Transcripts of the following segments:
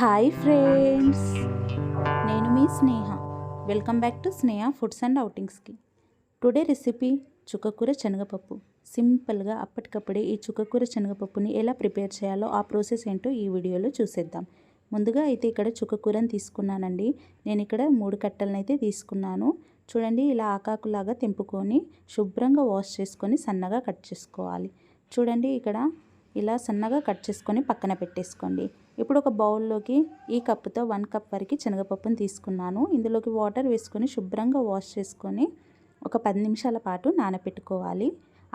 Hi friends, నేను మీ Sneha. Welcome back to Sneha foods and అవుటింగ్స్కి. టుడే రెసిపీ చుక్కకూర శనగపప్పు. సింపుల్గా అప్పటికప్పుడే ఈ చుక్కకూర శనగపప్పుని ఎలా ప్రిపేర్ చేయాలో ఆ ప్రాసెస్ ఏంటో ఈ వీడియోలో చూసేద్దాం. ముందుగా అయితే ఇక్కడ చుక్కకూరని తీసుకున్నానండి. నేను ఇక్కడ 3 కట్టలను అయితే తీసుకున్నాను. చూడండి, ఇలా ఆకాకులాగా తెంపుకొని శుభ్రంగా వాష్ చేసుకొని సన్నగా కట్ చేసుకోవాలి. చూడండి, ఇక్కడ ఇలా సన్నగా కట్ చేసుకొని పక్కన పెట్టేసుకోండి. ఇప్పుడు ఒక బౌల్లోకి ఈ కప్పుతో 1 కప్ వరకు శనగపప్పును తీసుకున్నాను. ఇందులోకి వాటర్ వేసుకొని శుభ్రంగా వాష్ చేసుకొని ఒక 10 నిమిషాల పాటు నానబెట్టుకోవాలి.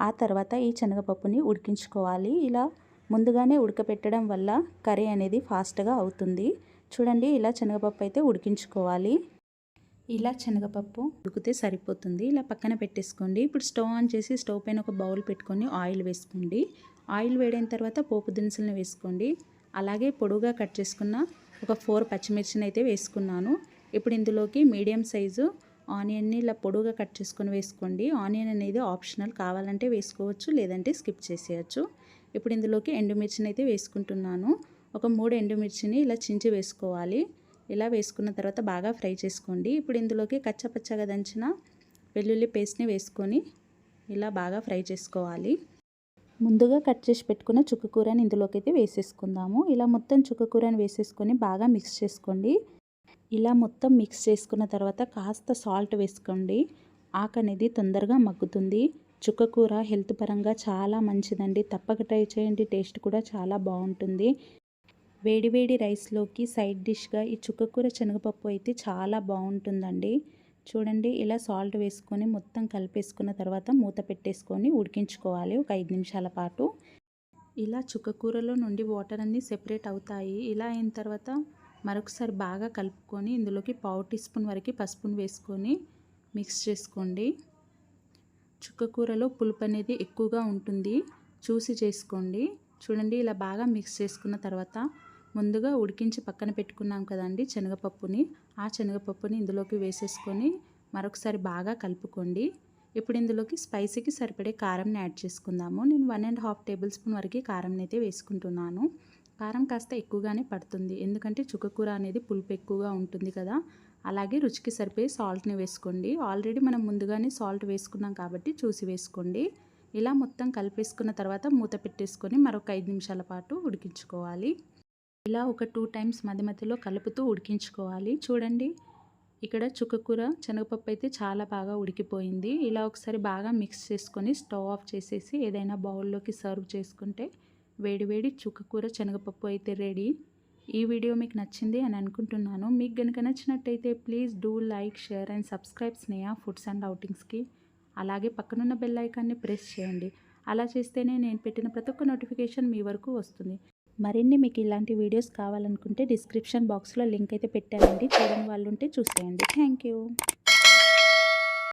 ఆ తర్వాత ఈ శనగపప్పుని ఉడికించుకోవాలి. ఇలా ముందుగానే ఉడకపెట్టడం వల్ల కర్రీ అనేది ఫాస్ట్గా అవుతుంది. చూడండి, ఇలా శనగపప్పు అయితే ఉడికించుకోవాలి. ఇలా శనగపప్పు ఉడికితే సరిపోతుంది. ఇలా పక్కన పెట్టేసుకోండి. ఇప్పుడు స్టవ్ ఆన్ చేసి స్టవ్ పైన ఒక బౌల్ పెట్టుకొని ఆయిల్ వేసుకోండి. ఆయిల్ వేడైన తర్వాత పోపు దినుసులను వేసుకోండి. అలాగే పొడుగా కట్ చేసుకున్న ఒక 4 పచ్చిమిర్చిని అయితే వేసుకున్నాను. ఇప్పుడు ఇందులోకి మీడియం సైజు ఆనియన్ని ఇలా పొడుగా కట్ చేసుకొని వేసుకోండి. ఆనియన్ అనేది ఆప్షనల్, కావాలంటే వేసుకోవచ్చు, లేదంటే స్కిప్ చేసేయచ్చు. ఇప్పుడు ఇందులోకి ఎండుమిర్చిని అయితే వేసుకుంటున్నాను. ఒక 3 ఎండుమిర్చిని ఇలా చించి వేసుకోవాలి. ఇలా వేసుకున్న తర్వాత బాగా ఫ్రై చేసుకోండి. ఇప్పుడు ఇందులోకి కచ్చపచ్చగా దంచిన వెల్లుల్లి పేస్ట్ని వేసుకొని ఇలా బాగా ఫ్రై చేసుకోవాలి. ముందుగా కట్ చేసి పెట్టుకున్న చుక్కకూరని ఇందులోకి అయితే వేసేసుకుందాము. ఇలా మొత్తం చుక్కకూరని వేసేసుకొని బాగా మిక్స్ చేసుకోండి. ఇలా మొత్తం మిక్స్ చేసుకున్న తర్వాత కాస్త సాల్ట్ వేసుకోండి. ఆకు అనేది తొందరగా మగ్గుతుంది. చుక్కకూర హెల్త్ పరంగా చాలా మంచిదండి. తప్పక ట్రై చేయండి. టేస్ట్ కూడా చాలా బాగుంటుంది. వేడివేడి రైస్లోకి సైడ్ డిష్గా ఈ చుక్కకూర శనగపప్పు అయితే చాలా బాగుంటుందండి. చూడండి, ఇలా సాల్ట్ వేసుకొని మొత్తం కలిపేసుకున్న తర్వాత మూత పెట్టేసుకొని ఉడికించుకోవాలి ఒక 5 నిమిషాల పాటు. ఇలా చుక్కకూరలో నుండి వాటర్ అన్నీ సెపరేట్ అవుతాయి. ఇలా అయిన తర్వాత మరొకసారి బాగా కలుపుకొని ఇందులోకి 1/2 టీ స్పూన్ వరకు పసుపును వేసుకొని మిక్స్ చేసుకోండి. చుక్కకూరలో పులుపు అనేది ఎక్కువగా ఉంటుంది, చూసి చేసుకోండి. చూడండి, ఇలా బాగా మిక్స్ చేసుకున్న తర్వాత ముందుగా ఉడికించి పక్కన పెట్టుకున్నాం కదండి శనగపప్పుని, ఆ శనగపప్పుని ఇందులోకి వేసేసుకొని మరొకసారి బాగా కలుపుకోండి. ఇప్పుడు ఇందులోకి స్పైసీకి సరిపడే కారంని యాడ్ చేసుకుందాము. నేను 1.5 టేబుల్ స్పూన్ వరకు కారంని అయితే వేసుకుంటున్నాను. కారం కాస్త ఎక్కువగానే పడుతుంది, ఎందుకంటే చుక్కకూర అనేది పులుపు ఎక్కువగా ఉంటుంది కదా. అలాగే రుచికి సరిపోయే సాల్ట్ని వేసుకోండి. ఆల్రెడీ మనం ముందుగానే సాల్ట్ వేసుకున్నాం కాబట్టి చూసి వేసుకోండి. ఇలా మొత్తం కలిపేసుకున్న తర్వాత మూత పెట్టేసుకొని మరొక 5 నిమిషాల పాటు ఉడికించుకోవాలి. ఇలా ఒక 2 టైమ్స్ మధ్య మధ్యలో కలుపుతూ ఉడికించుకోవాలి. చూడండి, ఇక్కడ చుక్కకూర శనగపప్పు అయితే చాలా బాగా ఉడికిపోయింది. ఇలా ఒకసారి బాగా మిక్స్ చేసుకొని స్టవ్ ఆఫ్ చేసేసి ఏదైనా బౌల్లోకి సర్వ్ చేసుకుంటే వేడివేడి చుక్కకూర శనగపప్పు అయితే రెడీ. ఈ వీడియో మీకు నచ్చింది అని అనుకుంటున్నాను. మీకు కనుక నచ్చినట్టయితే please do like, share and subscribe Sneha foods and అవుటింగ్స్కి. అలాగే పక్కనున్న బెల్ ఐకాన్ని ప్రెస్ చేయండి. అలా చేస్తేనే నేను పెట్టిన ప్రతి ఒక్క నోటిఫికేషన్ మీ వరకు వస్తుంది. మరిన్ని మీకు ఇలాంటి వీడియోస్ కావాలనుకుంటే డిస్క్రిప్షన్ బాక్స్లో లింక్ అయితే పెట్టానండి. చూడని వాళ్ళు ఉంటే చూసేయండి. Thank you.